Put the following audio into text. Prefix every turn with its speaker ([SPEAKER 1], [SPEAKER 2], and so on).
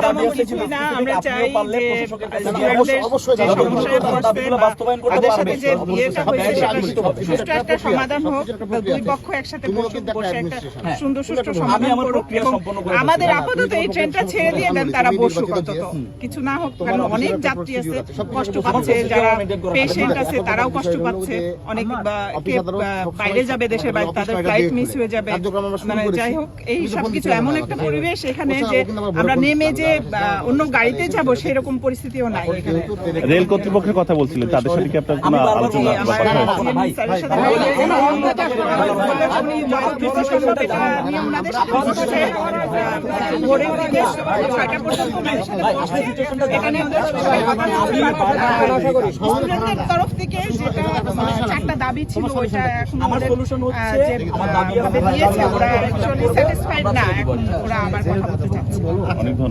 [SPEAKER 1] তেমন কিছুই না। আমরা চাই যে তাদের সাথে যে বিয়েটা হয়েছে সুষ্ঠু একটা সমাধান হোক, দুই পক্ষ একসাথে বসে একটা সুন্দর সুষ্ঠু সমাধান করুক এবং আমাদের আপাতত এই ট্রেনটা ছেড়ে দিয়ে দেন, তারা বসুক, অন্তত কিছু না হোক। কারণ অনেক যাত্রী আছে কষ্ট পাচ্ছে, যারা পেশেন্ট আছে তারাও কষ্ট পাচ্ছে, অনেক বাইরে যাবে দেশের বাইরে, তাদের ফ্লাইট মিস হয়ে যাবে। মানে যাই হোক, এই সবকিছু এমন একটা পরিবেশ এখানে যে আমরা নেমে যে অন্য গাড়িতে যাব সেরকম পরিস্থিতিও নাই এখানে।
[SPEAKER 2] রেল কর্তৃপক্ষের কথা বলছিলেন, তাদের সাথে কি আপনার কোনো আলোচনা?
[SPEAKER 1] তরফ থেকে যেটা 4টা দাবি ছিল, ওইটা এখন দিয়েছে, ওরা অ্যাকচুয়ালি স্যাটিসফাইড না, এখন ওরা আবার কথা বলতে চাচ্ছে।
[SPEAKER 2] অনেক ধন্যবাদ।